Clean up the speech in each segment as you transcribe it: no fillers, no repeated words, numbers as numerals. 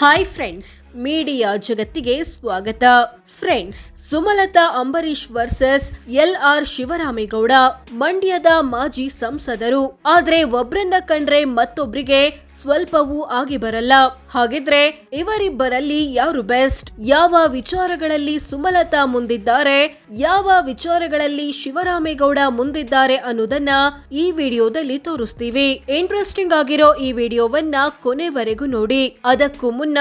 Hi friends, media ಜಗತ್ತಿಗೆ ಸ್ವಾಗತ. Friends, Sumalatha Ambareesh versus LR Shivaramegowda. ಮಂಡ್ಯದ ಮಾಜಿ ಸಂಸದರು. ಆದ್ರೆ ಒಬ್ರನ್ನ ಕಂಡ್ರೆ ಮತ್ತೊಬ್ರಿಗೆ ಸ್ವಲ್ಪವೂ ಆಗಿ ಬರಲ್ಲ. ಹಾಗಿದ್ರೆ ಇವರಿಬ್ಬರಲ್ಲಿ ಯಾರು ಬೆಸ್ಟ್? ಯಾವ ವಿಚಾರಗಳಲ್ಲಿ ಸುಮಲತಾ ಮುಂದಿದ್ದಾರೆ, ಯಾವ ವಿಚಾರಗಳಲ್ಲಿ ಶಿವರಾಮೇಗೌಡ ಮುಂದಿದ್ದಾರೆ ಅನ್ನೋದನ್ನ ಈ ವಿಡಿಯೋದಲ್ಲಿ ತೋರಿಸ್ತೀವಿ. ಇಂಟ್ರೆಸ್ಟಿಂಗ್ ಆಗಿರೋ ಈ ವಿಡಿಯೋವನ್ನ ಕೊನೆವರೆಗೂ ನೋಡಿ. ಅದಕ್ಕೂ ಮುನ್ನ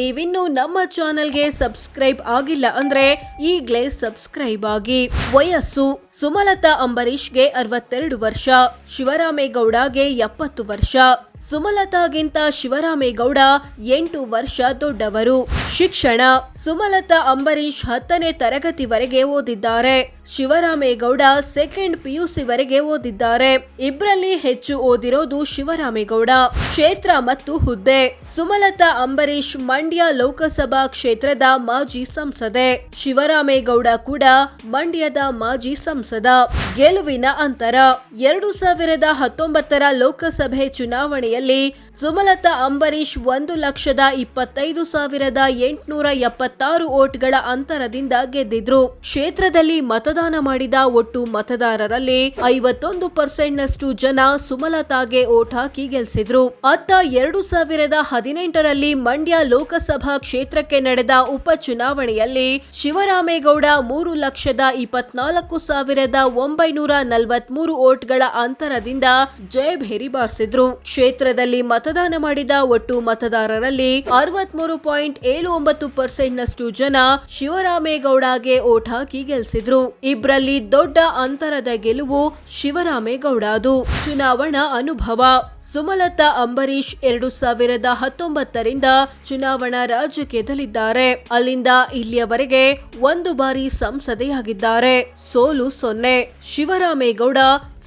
ನೀವಿನ್ನೂ ನಮ್ಮ ಚಾನೆಲ್ಗೆ ಸಬ್ಸ್ಕ್ರೈಬ್ ಆಗಿಲ್ಲ ಅಂದ್ರೆ ಈಗ್ಲೇ ಸಬ್ಸ್ಕ್ರೈಬ್ ಆಗಿ. ವಯಸ್ಸು: ಸುಮಲತಾ ಅಂಬರೀಶ್ಗೆ 62 ವರ್ಷ, ಶಿವರಾಮೇಗೌಡಗೆ 70 ವರ್ಷ. ಸುಮಲತಾಗಿಂತ ಶಿವರಾಮೇಗೌಡ 8 ವರ್ಷ ದೊಡ್ಡವರು. ಶಿಕ್ಷಣ: ಸುಮಲತಾ ಅಂಬರೀಶ್ 10ನೇ ತರಗತಿವರೆಗೆ ಓದಿದ್ದಾರೆ. ಶಿವರಾಮೇಗೌಡ 2nd PUC ವರೆಗೆ ಓದಿದ್ದಾರೆ. ಇಬ್ಬರಲ್ಲಿ ಹೆಚ್ಚು ಓದಿರೋದು ಶಿವರಾಮೇಗೌಡ. ಕ್ಷೇತ್ರ ಮತ್ತು ಹುದ್ದೆ: ಸುಮಲತಾ ಅಂಬರೀಶ್ ಮಂಡ್ಯ ಲೋಕಸಭಾ ಕ್ಷೇತ್ರದ ಮಾಜಿ ಸಂಸದೆ. ಶಿವರಾಮೇಗೌಡ ಕೂಡ ಮಂಡ್ಯದ ಮಾಜಿ ಸಂಸದ. ಗೆಲುವಿನ ಅಂತರ: 2019 ಲೋಕಸಭೆ ಚುನಾವಣೆಯಲ್ಲಿ ಸುಮಲತಾ ಅಂಬರೀಶ್ 1,25,876 ವೋಟ್ಗಳ ಅಂತರದಿಂದ ಗೆದ್ದಿದ್ರು. ಕ್ಷೇತ್ರದಲ್ಲಿ ಮತದಾನ ಮಾಡಿದ ಒಟ್ಟು ಮತದಾರರಲ್ಲಿ 51% ನಷ್ಟು ಜನ ಸುಮಲತಾಗೆ ವೋಟ್ ಹಾಕಿ ಗೆಲ್ಸಿದ್ರು. ಅತ್ತ 2018ರಲ್ಲಿ ಮಂಡ್ಯ ಲೋಕಸಭಾ ಕ್ಷೇತ್ರಕ್ಕೆ ನಡೆದ ಉಪಚುನಾವಣೆಯಲ್ಲಿ ಶಿವರಾಮೇಗೌಡ 3,24,943 ವೋಟ್ಗಳ ಅಂತರದಿಂದ ಜಯಭೇರಿ ಬಾರಿಸಿದ್ರು. ಕ್ಷೇತ್ರದಲ್ಲಿ ಮತದಾನ ಮಾಡಿದ ಒಟ್ಟು ಮತದಾರರಲ್ಲಿ 63.79% ನಷ್ಟು ಜನ ಶಿವರಾಮೇಗೌಡಗೆ ವೋಟ್ ಹಾಕಿ ಗೆಲ್ಸಿದ್ರು. ಇಬ್ರಲ್ಲಿ ದೊಡ್ಡ ಅಂತರದ ಗೆಲುವು ಶಿವರಾಮೇಗೌಡದು. ಚುನಾವಣಾ ಅನುಭವ: ಸುಮಲತಾ ಅಂಬರೀಶ್ 2019ರಿಂದ ಚುನಾವಣಾ ರಾಜಕೀಯದಲ್ಲಿದ್ದಾರೆ. ಅಲ್ಲಿಂದ ಇಲ್ಲಿಯವರೆಗೆ 1 ಬಾರಿ ಸಂಸದೆಯಾಗಿದ್ದಾರೆ. ಸೋಲು 0. ಶಿವರಾಮೇಗೌಡ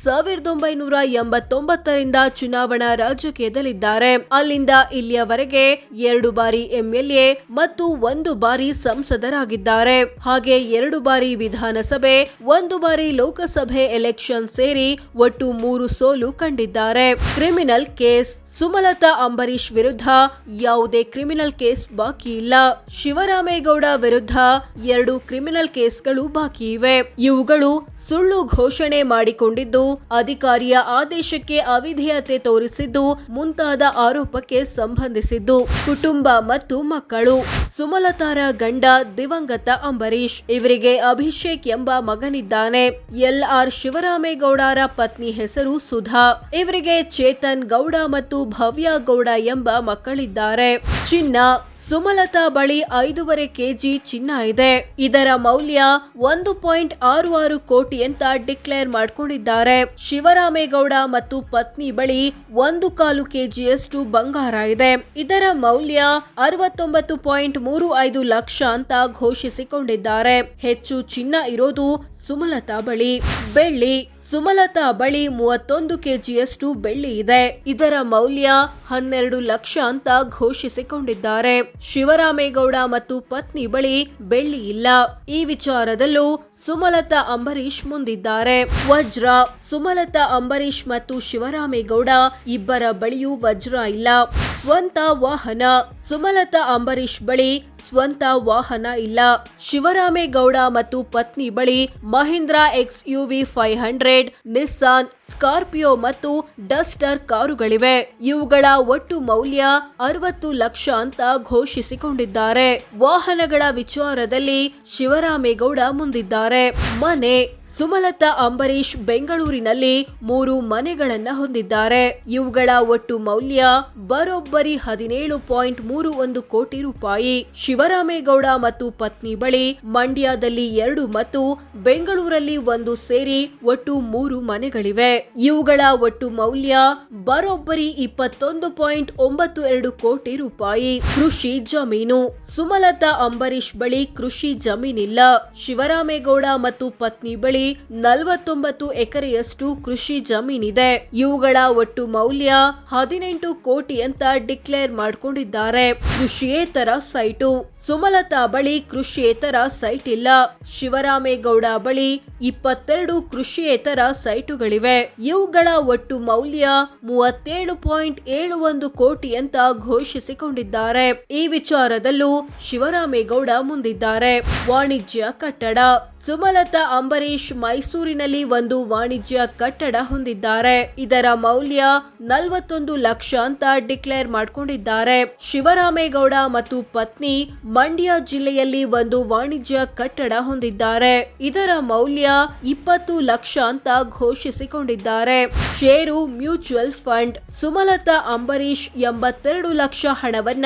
1989ರಿಂದ ಚುನಾವಣಾ ರಾಜಕೀಯದಲ್ಲಿದ್ದಾರೆ. ಅಲ್ಲಿಂದ ಇಲ್ಲಿಯವರೆಗೆ 2 ಬಾರಿ MLA ಮತ್ತು 1 ಬಾರಿ ಸಂಸದರಾಗಿದ್ದಾರೆ. ಹಾಗೆ 2 ಬಾರಿ ವಿಧಾನಸಭೆ, 1 ಬಾರಿ ಲೋಕಸಭೆ ಎಲೆಕ್ಷನ್ ಸೇರಿ ಒಟ್ಟು 3 ಸೋಲು ಕಂಡಿದ್ದಾರೆ. ಕ್ರಿಮಿನಲ್ ಕೇಸ್: ಸುಮಲತಾ ಅಂಬರೀಶ್ ವಿರುದ್ಧ ಯಾವುದೇ ಕ್ರಿಮಿನಲ್ ಕೇಸ್ ಬಾಕಿ ಇಲ್ಲ. ಶಿವರಾಮೇಗೌಡ ವಿರುದ್ಧ 2 ಕ್ರಿಮಿನಲ್ ಕೇಸ್ಗಳು ಬಾಕಿ ಇವೆ. ಇವುಗಳು ಸುಳ್ಳು ಘೋಷಣೆ ಮಾಡಿಕೊಂಡಿದ್ದು, ಅಧಿಕಾರಿಯ ಆದೇಶಕ್ಕೆ ಅವಿಧೇಯತೆ ತೋರಿಸಿದ್ದು ಮುಂತಾದ ಆರೋಪಕ್ಕೆ ಸಂಬಂಧಿಸಿದ್ದು. ಕುಟುಂಬ ಮತ್ತು ಮಕ್ಕಳು: ಸುಮಲತಾರ ಗಂಡ ದಿವಂಗತ ಅಂಬರೀಶ್. ಇವರಿಗೆ ಅಭಿಷೇಕ್ ಎಂಬ ಮಗನಿದ್ದಾನೆ. LR ಶಿವರಾಮೇಗೌಡರ ಪತ್ನಿ ಹೆಸರು ಸುಧಾ. ಇವರಿಗೆ ಚೇತನ್ ಗೌಡ ಮತ್ತು ಭವ್ಯ ಗೌಡ ಎಂಬ ಮಕ್ಕಳಿದ್ದಾರೆ. ಚಿನ್ನ: ಸುಮಲತಾ ಬಳಿ 5.5 kg ಚಿನ್ನ ಇದೆ. ಇದರ ಮೌಲ್ಯ 1.66 ಕೋಟಿ ಅಂತ ಡಿಕ್ಲೇರ್ ಮಾಡ್ಕೊಂಡಿದ್ದಾರೆ. ಶಿವರಾಮೇಗೌಡ ಮತ್ತು ಪತ್ನಿ ಬಳಿ 1/4 kgಯಷ್ಟು ಬಂಗಾರ ಇದೆ. ಇದರ ಮೌಲ್ಯ 69.35 ಲಕ್ಷ ಅಂತ ಘೋಷಿಸಿಕೊಂಡಿದ್ದಾರೆ. ಹೆಚ್ಚು ಚಿನ್ನ ಇರೋದು ಸುಮಲತಾ ಬಳಿ. ಬೆಳ್ಳಿ: ಸುಮಲತಾ ಬಳಿ 31 kgಯಷ್ಟು ಬೆಳ್ಳಿ ಇದೆ. ಇದರ ಮೌಲ್ಯ 12 ಲಕ್ಷ ಅಂತ ಘೋಷಿಸಿಕೊಂಡಿದ್ದಾರೆ. ಶಿವರಾಮೇಗೌಡ ಮತ್ತು ಪತ್ನಿ ಬಳಿ ಬೆಳ್ಳಿ ಇಲ್ಲ. ಈ ವಿಚಾರದಲ್ಲೂ ಸುಮಲತಾ ಅಂಬರೀಶ್ ಮುಂದಿದ್ದಾರೆ. ವಜ್ರ: ಸುಮಲತಾ ಅಂಬರೀಶ್ ಮತ್ತು ಶಿವರಾಮೇಗೌಡ ಇಬ್ಬರ ಬಳಿಯೂ ವಜ್ರ ಇಲ್ಲ. ಸ್ವಂತ ವಾಹನ: ಸುಮಲತಾ ಅಂಬರೀಶ್ ಬಳಿ ಸ್ವಂತ ವಾಹನ ಇಲ್ಲ. ಶಿವರಾಮೇಗೌಡ ಮತ್ತು ಪತ್ನಿ ಬಳಿ ಮಹೀಂದ್ರಾ XUV 500, ನಿಸ್ಸಾನ್, ಸ್ಕಾರ್ಪಿಯೋ ಮತ್ತು ಡಸ್ಟರ್ ಕಾರುಗಳಿವೆ. ಇವುಗಳ ಒಟ್ಟು ಮೌಲ್ಯ 60 ಲಕ್ಷ ಅಂತ ಘೋಷಿಸಿಕೊಂಡಿದ್ದಾರೆ. ವಾಹನಗಳ ವಿಚಾರದಲ್ಲಿ ಶಿವರಾಮೇಗೌಡ ಮುಂದಿದ್ದಾರೆ. ಮನೆ: ಸುಮಲತಾ ಅಂಬರೀಶ್ ಬೆಂಗಳೂರಿನಲ್ಲಿ 3 ಮನೆಗಳನ್ನ ಹೊಂದಿದ್ದಾರೆ. ಇವುಗಳ ಒಟ್ಟು ಮೌಲ್ಯ ಬರೋಬ್ಬರಿ 17.31 ಕೋಟಿ ರೂಪಾಯಿ. ಶಿವರಾಮೇಗೌಡ ಮತ್ತು ಪತ್ನಿ ಬಳಿ ಮಂಡ್ಯದಲ್ಲಿ 2 ಮತ್ತು ಬೆಂಗಳೂರಲ್ಲಿ 1 ಸೇರಿ ಒಟ್ಟು 3 ಮನೆಗಳಿವೆ. ಇವುಗಳ ಒಟ್ಟು ಮೌಲ್ಯ ಬರೋಬ್ಬರಿ 21.92 ಕೋಟಿ ರೂಪಾಯಿ. ಕೃಷಿ ಜಮೀನು: ಸುಮಲತಾ ಅಂಬರೀಶ್ ಬಳಿ ಕೃಷಿ ಜಮೀನಿಲ್ಲ. ಶಿವರಾಮೇಗೌಡ ಮತ್ತು ಪತ್ನಿ ಬಳಿ 49 ಎಕರೆಯಷ್ಟು ಕೃಷಿ ಜಮೀನಿದೆ. ಇವುಗಳ ಒಟ್ಟು ಮೌಲ್ಯ 18 ಕೋಟಿ ಅಂತ ಡಿಕ್ಲೇರ್ ಮಾಡ್ಕೊಂಡಿದ್ದಾರೆ. ಕೃಷಿಯೇತರ ಸೈಟು. ಸುಮಲತಾ ಬಳಿ ಕೃಷಿಯೇತರ ಸೈಟ್ ಇಲ್ಲ. ಶಿವರಾಮೇಗೌಡ ಬಳಿ 22 ಕೃಷಿಯೇತರ ಸೈಟುಗಳಿವೆ. ಇವುಗಳ ಒಟ್ಟು ಮೌಲ್ಯ 37.71 ಕೋಟಿ ಅಂತ ಘೋಷಿಸಿಕೊಂಡಿದ್ದಾರೆ. ಈ ವಿಚಾರದಲ್ಲೂ ಶಿವರಾಮೇಗೌಡ ಮುಂದಿದ್ದಾರೆ. ವಾಣಿಜ್ಯ ಕಟ್ಟಡ. ಸುಮಲತಾ ಅಂಬರೀಶ್ ಮೈಸೂರಿನಲ್ಲಿ ಒಂದು ವಾಣಿಜ್ಯ ಕಟ್ಟಡ ಹೊಂದಿದ್ದಾರೆ. ಇದರ ಮೌಲ್ಯ 41 ಲಕ್ಷ ಅಂತ ಡಿಕ್ಲೇರ್ ಮಾಡ್ಕೊಂಡಿದ್ದಾರೆ. ಶಿವರಾಮೇಗೌಡ ಮತ್ತು ಪತ್ನಿ ಮಂಡ್ಯ ಜಿಲ್ಲೆಯಲ್ಲಿ ಒಂದು ವಾಣಿಜ್ಯ ಕಟ್ಟಡ ಹೊಂದಿದ್ದಾರೆ. ಇದರ ಮೌಲ್ಯ 20 ಲಕ್ಷ ಅಂತ ಘೋಷಿಸಿಕೊಂಡಿದ್ದಾರೆ. ಷೇರು ಮ್ಯೂಚುವಲ್ ಫಂಡ್. ಸುಮಲತಾ ಅಂಬರೀಶ್ 82 ಲಕ್ಷ ಹಣವನ್ನ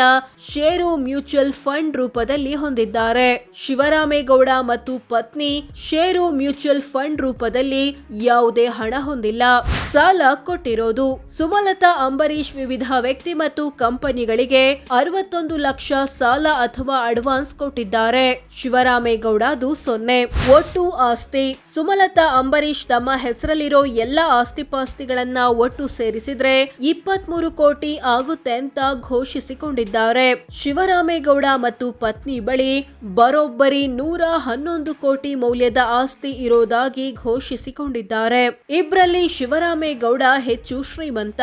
ಷೇರು ಮ್ಯೂಚುವಲ್ ಫಂಡ್ ರೂಪದಲ್ಲಿ ಹೊಂದಿದ್ದಾರೆ. ಶಿವರಾಮೇಗೌಡ ಮತ್ತು ಪತ್ನಿ ಷೇರು ಮ್ಯೂಚುವಲ್ ಫಂಡ್ ರೂಪದಲ್ಲಿ ಯಾವುದೇ ಹಣ ಹೊಂದಿಲ್ಲ. ಸಾಲ ಕೊಟ್ಟಿರೋದು. ಸುಮಲತಾ ಅಂಬರೀಶ್ ವಿವಿಧ ವ್ಯಕ್ತಿ ಮತ್ತು ಕಂಪನಿಗಳಿಗೆ 61 ಲಕ್ಷ ಸಾಲ ಅಥವಾ ಅಡ್ವಾನ್ಸ್ ಕೊಟ್ಟಿದ್ದಾರೆ. ಶಿವರಾಮೇಗೌಡದು 0. ಒಟ್ಟು ಆಸ್ತಿ. ಸುಮಲತಾ ಅಂಬರೀಶ್ ತಮ್ಮ ಹೆಸರಲ್ಲಿರೋ ಎಲ್ಲ ಆಸ್ತಿಪಾಸ್ತಿಗಳನ್ನ ಒಟ್ಟು ಸೇರಿಸಿದ್ರೆ 23 ಕೋಟಿ ಆಗುತ್ತೆ ಅಂತ ಘೋಷಿಸಿಕೊಂಡಿದ್ದಾರೆ. ಶಿವರಾಮೇಗೌಡ ಮತ್ತು ಪತ್ನಿ ಬಳಿ ಬರೋಬ್ಬರಿ 111 ಕೋಟಿ ಮೌಲ್ಯದ ಆಸ್ತಿ ಇರೋದಾಗಿ ಘೋಷಿಸಿಕೊಂಡಿದ್ದಾರೆ. ಇಬ್ಬರಲ್ಲಿ ಶಿವರಾಮೇಗೌಡ ಹೆಚ್ಚು ಶ್ರೀಮಂತ.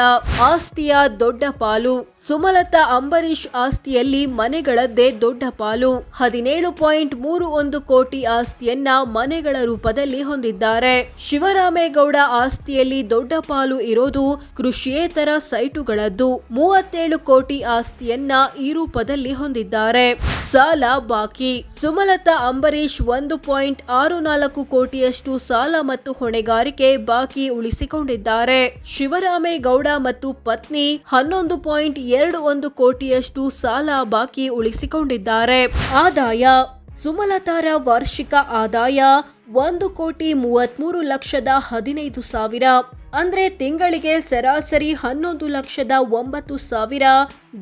ಆಸ್ತಿಯ ದೊಡ್ಡ ಪಾಲು. ಸುಮಲತಾ ಅಂಬರೀಶ್ ಆಸ್ತಿಯಲ್ಲಿ ಮನೆಗಳದ್ದೇ ದೊಡ್ಡ ಪಾಲು. 17.31 ಕೋಟಿ ಆಸ್ತಿಯನ್ನ ಮನೆಗಳ ರೂಪದಲ್ಲಿ ಹೊಂದಿದ್ದಾರೆ. ಶಿವರಾಮೇಗೌಡ ಆಸ್ತಿಯಲ್ಲಿ ದೊಡ್ಡ ಪಾಲು ಇರೋದು ಕೃಷಿಯೇತರ ಸೈಟುಗಳದ್ದು. 37 ಕೋಟಿ ಆಸ್ತಿಯನ್ನ ಈ ರೂಪದಲ್ಲಿ ಹೊಂದಿದ್ದಾರೆ. ಸಾಲ ಬಾಕಿ. ಸುಮಲತಾ ಅಂಬರೀಶ್ 1.64 ಕೋಟಿಯಷ್ಟು ಸಾಲ ಮತ್ತು ಹೊಣೆಗಾರಿಕೆ ಬಾಕಿ ಉಳಿಸಿಕೊಂಡಿದ್ದಾರೆ. ಶಿವರಾಮೇಗೌಡ ಮತ್ತು ಪತ್ನಿ 11.21 ಕೋಟಿಯಷ್ಟು ಸಾಲ ಬಾಕಿ ಉಳಿಸಿಕೊಂಡಿದ್ದಾರೆ. ಆದಾಯ. ಸುಮಲತಾರ ವಾರ್ಷಿಕ ಆದಾಯ 1,33,15,000. ಅಂದ್ರೆ ತಿಂಗಳಿಗೆ ಸರಾಸರಿ 11,09,000,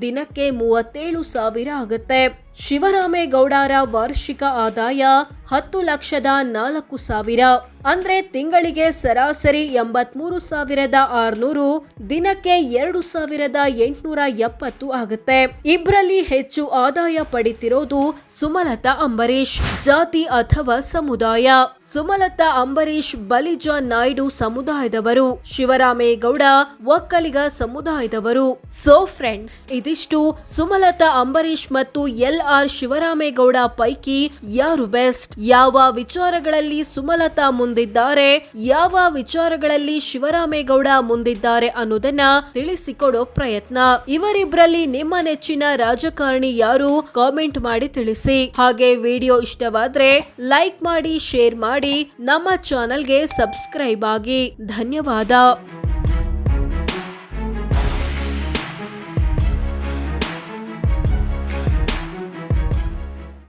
ದಿನಕ್ಕೆ 37,000 ಆಗುತ್ತೆ. ಶಿವರಾಮೇಗೌಡರ ವಾರ್ಷಿಕ ಆದಾಯ 10,04,000. ಅಂದ್ರೆ ತಿಂಗಳಿಗೆ ಸರಾಸರಿ 83,600, ದಿನಕ್ಕೆ 2,870 ಆಗುತ್ತೆ. ಇಬ್ಬರಲ್ಲಿ ಹೆಚ್ಚು ಆದಾಯ ಪಡಿತಿರೋದು ಸುಮಲತಾ ಅಂಬರೀಶ್. ಜಾತಿ ಅಥವಾ ಸಮುದಾಯ. ಸುಮಲತಾ ಅಂಬರೀಶ್ ಬಲಿಜ ನಾಯ್ಡು ಸಮುದಾಯದವರು. ಶಿವರಾಮೇಗೌಡ ಒಕ್ಕಲಿಗ ಸಮುದಾಯದವರು. ಸೋ ಫ್ರೆಂಡ್ಸ್, ಇದಿಷ್ಟು ಸುಮಲತಾ ಅಂಬರೀಶ್ ಮತ್ತು LR ಶಿವರಾಮೇಗೌಡ ಪೈಕಿ ಯಾರು ಬೆಸ್ಟ್, ಯಾವ ವಿಚಾರಗಳಲ್ಲಿ ಸುಮಲತಾ ಮುಂದಿದ್ದಾರೆ, ಯಾವ ವಿಚಾರಗಳಲ್ಲಿ ಶಿವರಾಮೇಗೌಡ ಮುಂದಿದ್ದಾರೆ ಅನ್ನೋದನ್ನ ತಿಳಿಸಿಕೊಡೋ ಪ್ರಯತ್ನ. ಇವರಿಬ್ಬರಲ್ಲಿ ನಿಮ್ಮ ನೆಚ್ಚಿನ ರಾಜಕಾರಣಿ ಯಾರು, ಕಾಮೆಂಟ್ ಮಾಡಿ ತಿಳಿಸಿ. ಹಾಗೆ ವಿಡಿಯೋ ಇಷ್ಟವಾದ್ರೆ ಲೈಕ್ ಮಾಡಿ, ಶೇರ್ ಮಾಡಿ, ನಮ್ಮ ಚಾನೆಲ್ಗೆ ಸಬ್ಸ್ಕ್ರೈಬ್ ಆಗಿ. ಧನ್ಯವಾದ.